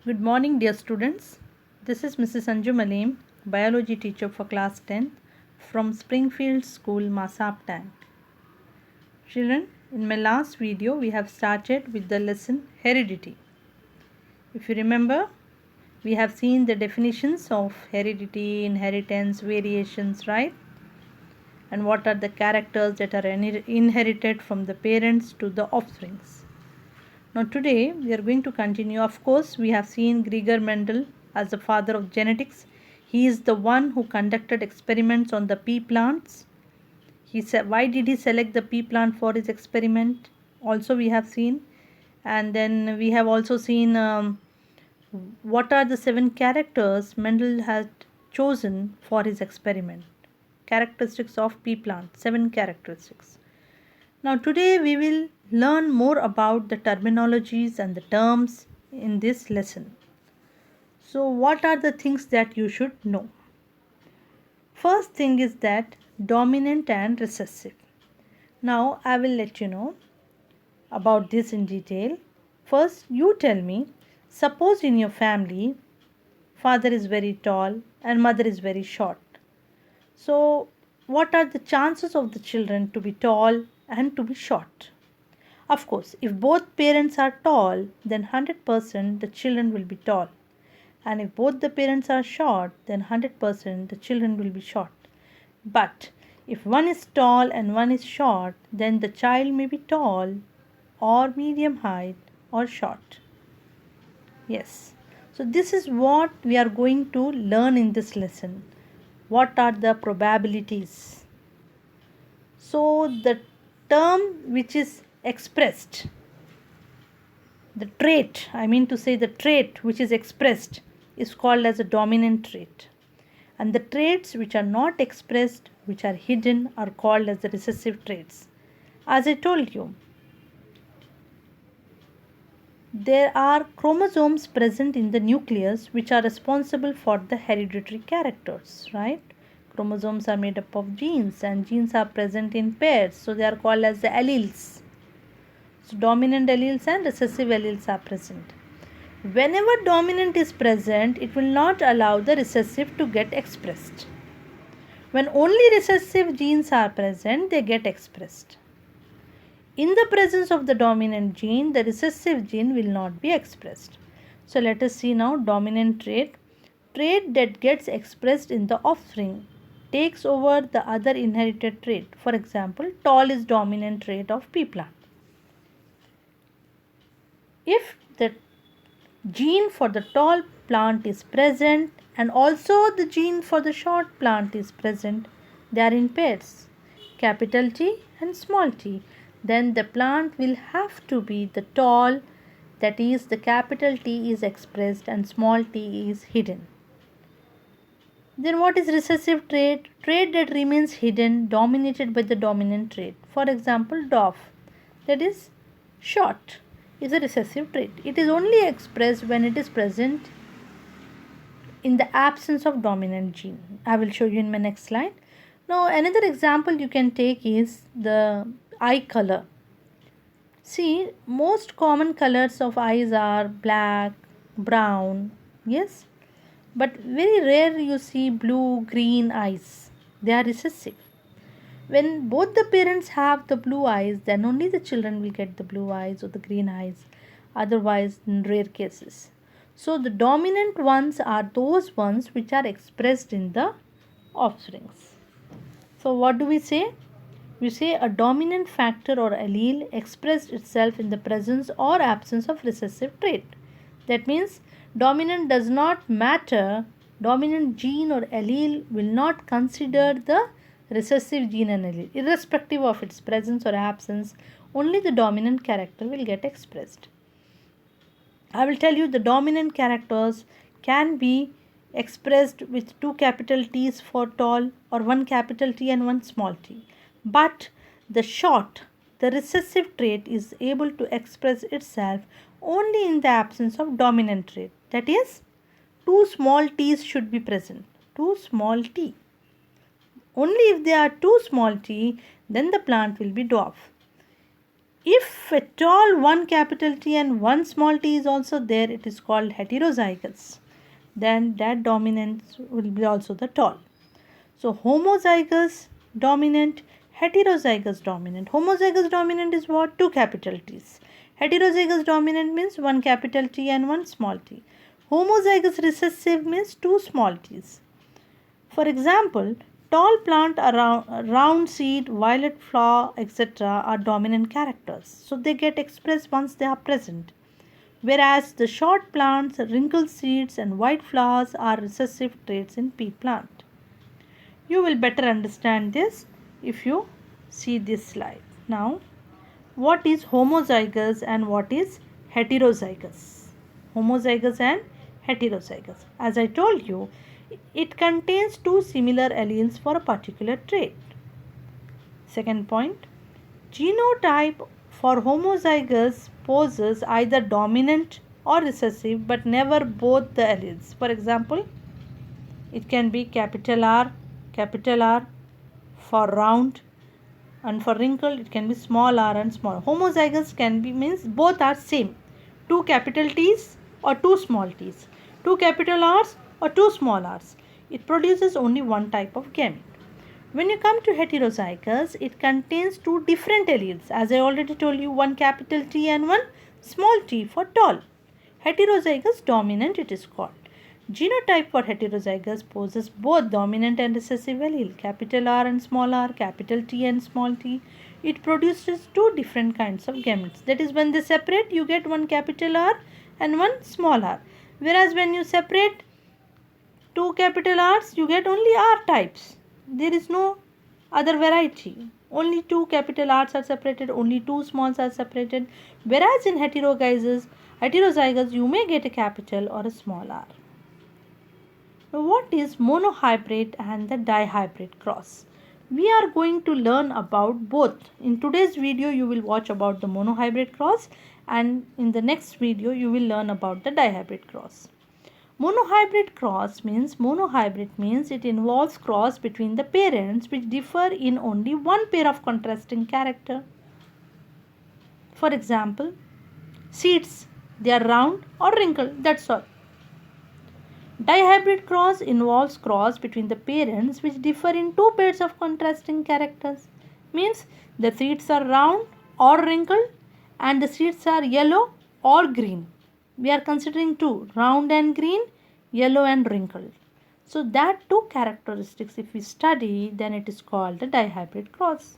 Good morning, dear students. This is Mrs. Anju Malim, biology teacher for class 10 from Springfield School, Masaptang. Children, in my last video, we have started with the lesson heredity. If you remember, we have seen the definitions of heredity, inheritance, variations, right? And what are the characters that are inherited from the parents to the offsprings. Now today we are going to continue. Of course, we have seen Gregor Mendel as the father of genetics. He is the one who conducted experiments on the pea plants. He said, why did he select the pea plant for his experiment? Also we have seen, and then we have also seen what are the 7 characters Mendel had chosen for his experiment. Characteristics of pea plant, 7 characteristics. Now today we will learn more about the terminologies and the terms in this lesson. So what are the things that you should know? First thing is that dominant and recessive. Now I will let you know about this in detail. First you tell me, suppose in your family father is very tall and mother is very short. So what are the chances of the children to be tall and to be short? Of course, if both parents are tall, then 100% the children will be tall. And if both the parents are short, then 100% the children will be short. But if one is tall and one is short, then the child may be tall or medium height or short. Yes. So this is what we are going to learn in this lesson. What are the probabilities? So the term which is expressed, the trait which is expressed is called as a dominant trait, and the traits which are not expressed, which are hidden, are called as the recessive traits. As I told you, there are chromosomes present in the nucleus which are responsible for the hereditary characters, right? Chromosomes are made up of genes, and genes are present in pairs, so they are called as the alleles. So dominant alleles and recessive alleles are present. Whenever dominant is present, it will not allow the recessive to get expressed. When only recessive genes are present, they get expressed. In the presence of the dominant gene, the recessive gene will not be expressed. So let us see now dominant trait. Trait that gets expressed in the offspring takes over the other inherited trait. For example, tall is dominant trait of pea plant. If the gene for the tall plant is present and also the gene for the short plant is present, they are in pairs, capital T and small t, then the plant will have to be the tall, that is the capital T is expressed and small t is hidden. Then what is recessive trait? Trait that remains hidden, dominated by the dominant trait. For example, dwarf, that is short, is a recessive trait. It is only expressed when it is present in the absence of dominant gene. I will show you in my next slide. Now another example you can take is the eye color. See, most common colors of eyes are black, brown, yes, but very rare you see blue, green eyes. They are recessive. When both the parents have the blue eyes, then only the children will get the blue eyes or the green eyes, otherwise in rare cases. So the dominant ones are those ones which are expressed in the offsprings. So what do we say? We say a dominant factor or allele expressed itself in the presence or absence of recessive trait. That means dominant does not matter. Dominant gene or allele will not consider the recessive gene and allele. Irrespective of its presence or absence, only the dominant character will get expressed. I will tell you the dominant characters can be expressed with 2 capital T's for tall or 1 capital T and 1 small t. But the short, the recessive trait is able to express itself only in the absence of dominant trait. That is, 2 small t's should be present. 2 small t. Only if there are 2 small t, then the plant will be dwarf. If at all one capital T and one small t is also there, it is called heterozygous. Then that dominance will be also the tall. So homozygous dominant, heterozygous dominant. Homozygous dominant is what? Two capital T's. Heterozygous dominant means one capital T and one small t. Homozygous recessive means two small t's. For example, tall plant, round seed, violet flower, etc. are dominant characters. So they get expressed once they are present. Whereas the short plants, wrinkled seeds and white flowers are recessive traits in pea plant. You will better understand this if you see this slide. Now, what is homozygous and what is heterozygous? Homozygous and heterozygous. As I told you, it contains two similar alleles for a particular trait. Second point, genotype for homozygous poses either dominant or recessive but never both the alleles. For example, it can be capital R for round, and for wrinkled it can be small r and small. Homozygous can be means both are same, two capital T's or two small t's, two capital R's or two small r's. It produces only one type of gamete. When you come to heterozygous, it contains two different alleles. As I already told you, one capital T and one small t for tall. Heterozygous dominant it is called. Genotype for heterozygous poses both dominant and recessive allele, capital R and small r, capital T and small t. It produces two different kinds of gametes. That is, when they separate, you get one capital R and one small r. Whereas when you separate two capital R's, you get only R types. There is no other variety. Only two capital R's are separated, only two smalls are separated. Whereas in heterozygous, you may get a capital or a small r. Now, what is monohybrid and the dihybrid cross? We are going to learn about both. In today's video, you will watch about the monohybrid cross, and in the next video, you will learn about the dihybrid cross. Monohybrid means it involves cross between the parents which differ in only one pair of contrasting character. For example, seeds, they are round or wrinkled, that's all. Dihybrid cross involves cross between the parents which differ in two pairs of contrasting characters. Means the seeds are round or wrinkled and the seeds are yellow or green. We are considering two, round and green, yellow and wrinkled. So that two characteristics if we study, then it is called the dihybrid cross.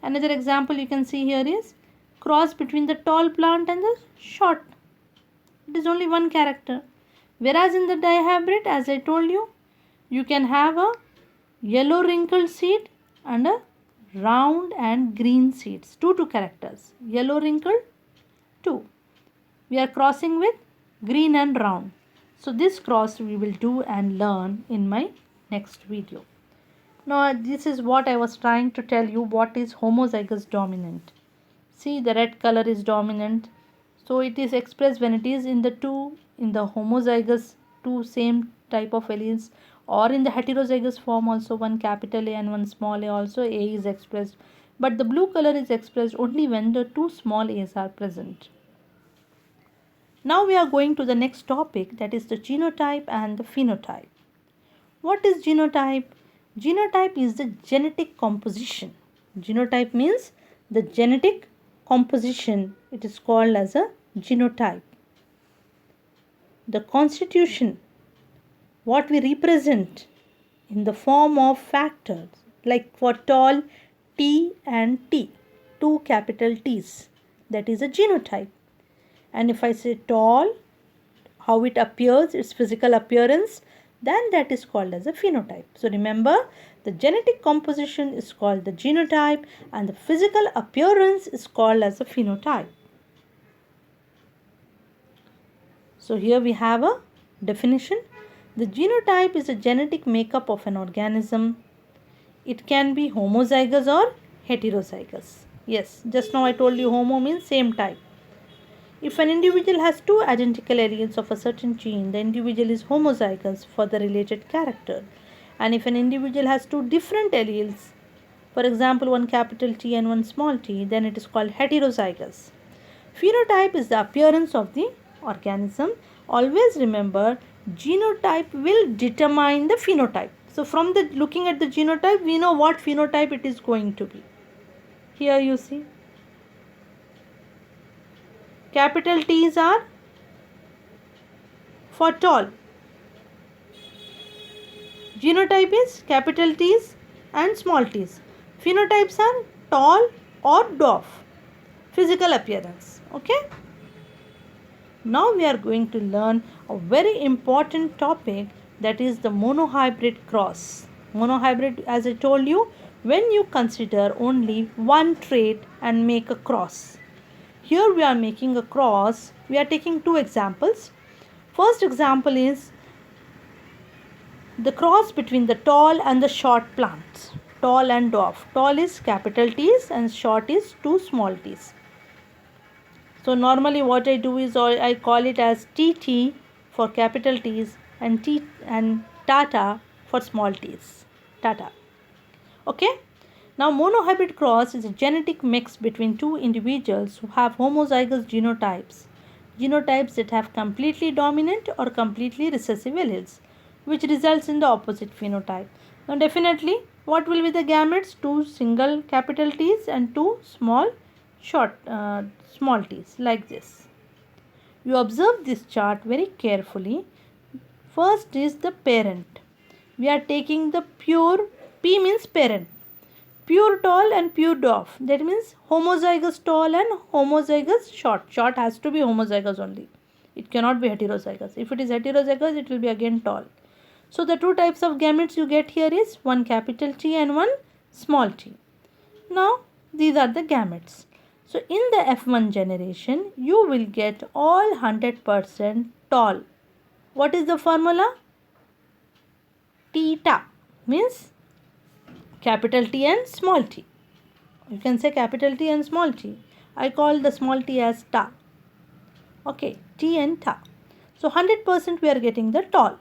Another example you can see here is cross between the tall plant and the short. It is only one character. Whereas in the dihybrid, as I told you, you can have a yellow wrinkled seed and a round and green seeds. Two characters. Yellow wrinkled, two. We are crossing with green and round. So this cross we will do and learn in my next video. Now this is what I was trying to tell you, what is homozygous dominant. See, the red color is dominant. So it is expressed when it is in the homozygous two same type of alleles, or in the heterozygous form also one capital A and one small a also A is expressed. But the blue color is expressed only when the two small a's are present. Now we are going to the next topic, that is the genotype and the phenotype. What is genotype? Genotype is the genetic composition. Genotype means the genetic composition. It is called as a genotype. The constitution, what we represent in the form of factors, like for tall, T and T, two capital T's, that is a genotype. And if I say tall, how it appears, its physical appearance, then that is called as a phenotype. So remember, the genetic composition is called the genotype and the physical appearance is called as a phenotype. So here we have a definition. The genotype is a genetic makeup of an organism. It can be homozygous or heterozygous. Yes, just now I told you homo means same type. If an individual has two identical alleles of a certain gene, the individual is homozygous for the related character. And if an individual has two different alleles for example one capital T and one small t, then it is called heterozygous. Phenotype is the appearance of the organism. Always remember, genotype will determine the phenotype. So from the looking at the genotype, we know what phenotype it is going to be. Here you see, capital T's are for tall. Genotype is capital T's and small t's. Phenotypes are tall or dwarf. Physical appearance. Okay. Now we are going to learn a very important topic, that is the monohybrid cross. Monohybrid, as I told you, when you consider only one trait and make a cross. Here we are making a cross. We are taking two examples. First example is the cross between the tall and the short plants. Tall and dwarf. Tall is capital T's and short is two small t's. So normally what I do is I call it as TT for capital T's and T and Tata for small t's. Tata. Okay. Now monohybrid cross is a genetic mix between two individuals who have homozygous genotypes. Genotypes that have completely dominant or completely recessive alleles, which results in the opposite phenotype. Now definitely what will be the gametes? Two single capital T's and two small t's, like this. You observe this chart very carefully. First is the parent. We are taking the pure, P means parent, pure tall and pure dwarf. That means homozygous tall and homozygous short. Short has to be homozygous only. It cannot be heterozygous. If it is heterozygous, it will be again tall. So the two types of gametes you get here is one capital T and one small t. Now these are the gametes. So in the F1 generation, you will get all 100% tall. What is the formula? Theta means capital T and small t. You can say capital T and small t. I call the small t as ta. Okay, T and ta. So 100% we are getting the tall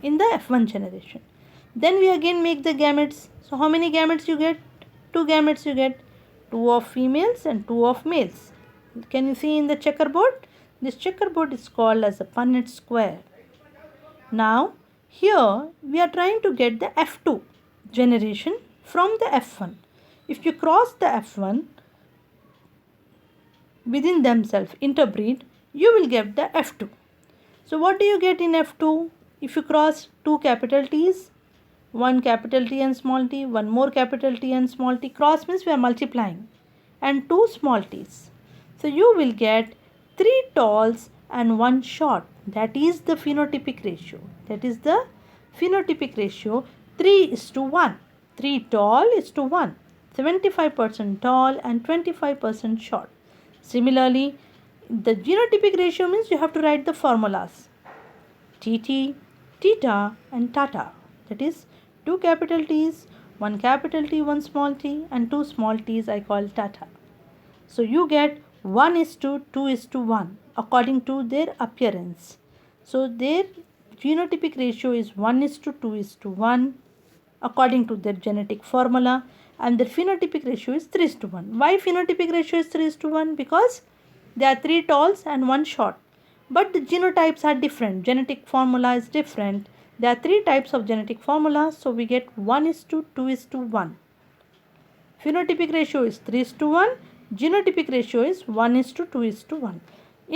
in the F1 generation. Then we again make the gametes. So how many gametes you get? Two gametes you get. Two of females and two of males. Can you see in the checkerboard? This checkerboard is called as a Punnett square. Now here we are trying to get the F2 generation from the F1. If you cross the F1 within themselves, interbreed, you will get the F2. So what do you get in F2? If you cross two capital T's, one capital T and small t, one more capital T and small t, cross means we are multiplying, and two small t's. So you will get three talls and one short. That is the phenotypic ratio. That is the phenotypic ratio 3:1. 3 tall is to 1. 75% tall and 25% short. Similarly, the genotypic ratio means you have to write the formulas. TT, Theta and Tata. That is two capital T's, one capital T, one small t, and two small t's I call Tata. So you get 1:2:1 according to their appearance. So their genotypic ratio is 1:2:1 according to their genetic formula, and their phenotypic ratio is 3:1. Why phenotypic ratio is 3:1? Because there are three talls and one short. But the genotypes are different. Genetic formula is different. There are three types of genetic formula, so we get 1:2:1. Phenotypic ratio is 3:1. Genotypic ratio is 1:2:1.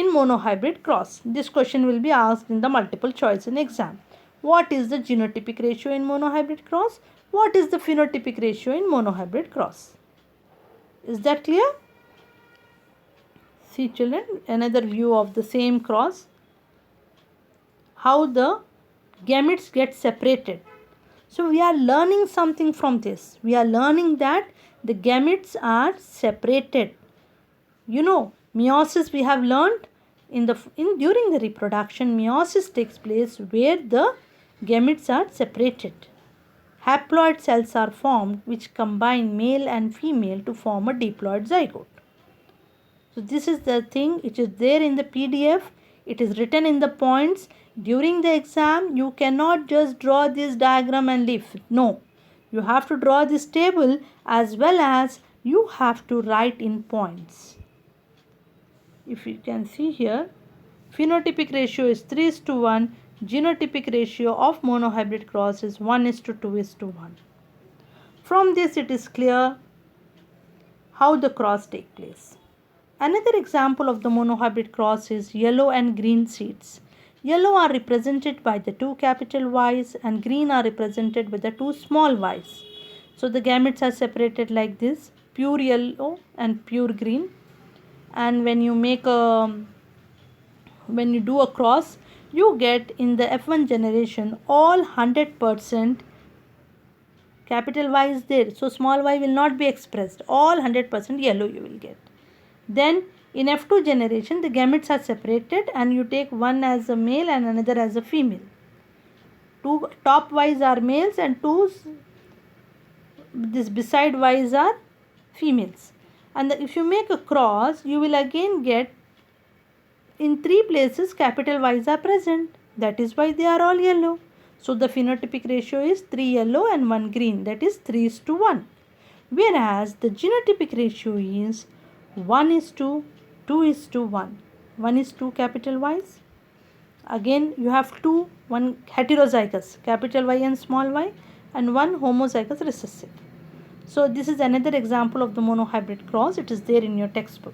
In monohybrid cross, this question will be asked in the multiple choice in exam. What is the genotypic ratio in monohybrid cross? What is the phenotypic ratio in monohybrid cross? Is that clear? See children, another view of the same cross. How the gametes get separated. So we are learning something from this. We are learning that the gametes are separated. You know, meiosis we have learned during the reproduction. Meiosis takes place where the gametes are separated. Haploid cells are formed which combine male and female to form a diploid zygote. So this is the thing. It is there in the PDF. It is written in the points. During the exam, you cannot just draw this diagram and leave. No. You have to draw this table as well as you have to write in points. If you can see here, phenotypic ratio is 3:1, genotypic ratio of monohybrid cross is 1:2:1. From this it is clear how the cross take place. Another example of the monohybrid cross is yellow and green seeds. Yellow are represented by the two capital Y's and green are represented by the two small y's. So the gametes are separated like this, pure yellow and pure green. And when you do a cross, you get in the F1 generation all 100% capital Y is there. So small y will not be expressed. All 100% yellow you will get. Then in F2 generation, the gametes are separated and you take one as a male and another as a female. Two top Y's are males and this beside Y's are females. And if you make a cross, you will again get in three places capital Y's are present. That is why they are all yellow. So the phenotypic ratio is 3 yellow and 1 green. That is 3:1. Whereas the genotypic ratio is 1:2:1. 1 is 2 capital Y's. Again you have one heterozygous capital Y and small y and one homozygous recessive. So this is another example of the monohybrid cross. It is there in your textbook.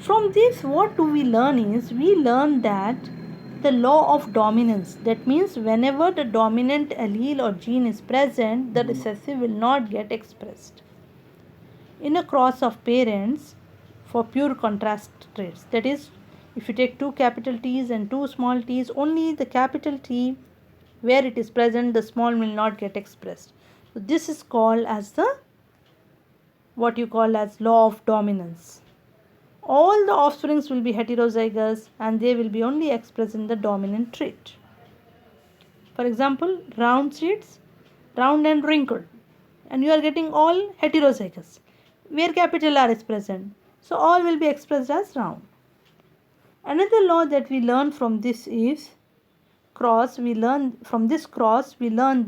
From this, what do we learn is, we learn that the law of dominance, that means whenever the dominant allele or gene is present, the recessive will not get expressed. In a cross of parents for pure contrast traits, that is, if you take two capital T's and two small t's, only the capital T where it is present, the small will not get expressed. So this is called as what you call as law of dominance. All the offsprings will be heterozygous and they will be only expressed in the dominant trait. For example, round seeds, round and wrinkled, and you are getting all heterozygous where capital R is present. So all will be expressed as round. Another law that we learn from this is we learn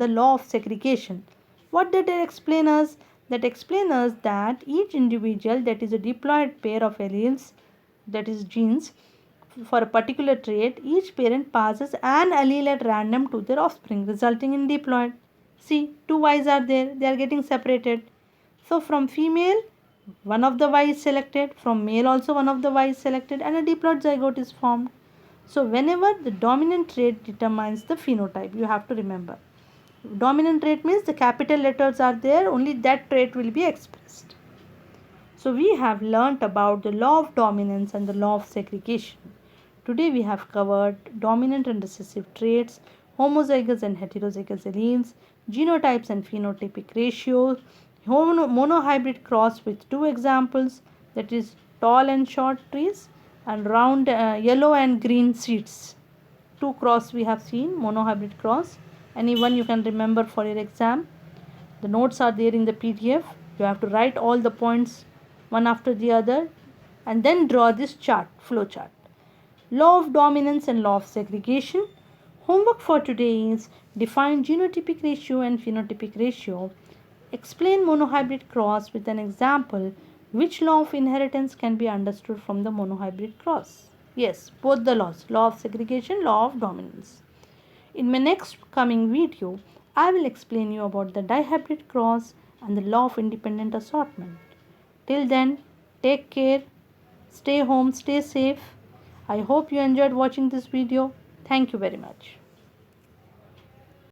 the law of segregation. What did it explain us? That explains us that each individual, that is a diploid pair of alleles, that is genes, for a particular trait, each parent passes an allele at random to their offspring, resulting in diploid. See, two Y's are there, they are getting separated. So from female, one of the Y is selected, from male also one of the Y is selected, and a diploid zygote is formed. So whenever the dominant trait determines the phenotype, you have to remember. Dominant trait means the capital letters are there, only that trait will be expressed. So we have learnt about the law of dominance and the law of segregation. Today we have covered dominant and recessive traits, homozygous and heterozygous alleles, genotypes and phenotypic ratios, monohybrid cross with two examples, that is tall and short trees and round yellow and green seeds. Two cross we have seen, monohybrid cross. Any one you can remember for your exam. The notes are there in the PDF. You have to write all the points one after the other and then draw this chart, flow chart. Law of dominance and law of segregation. Homework for today is define genotypic ratio and phenotypic ratio. Explain monohybrid cross with an example. Which law of inheritance can be understood from the monohybrid cross? Yes, both the laws, law of segregation, law of dominance. In my next coming video, I will explain you about the dihybrid cross and the law of independent assortment. Till then, take care, stay home, stay safe. I hope you enjoyed watching this video. Thank you very much.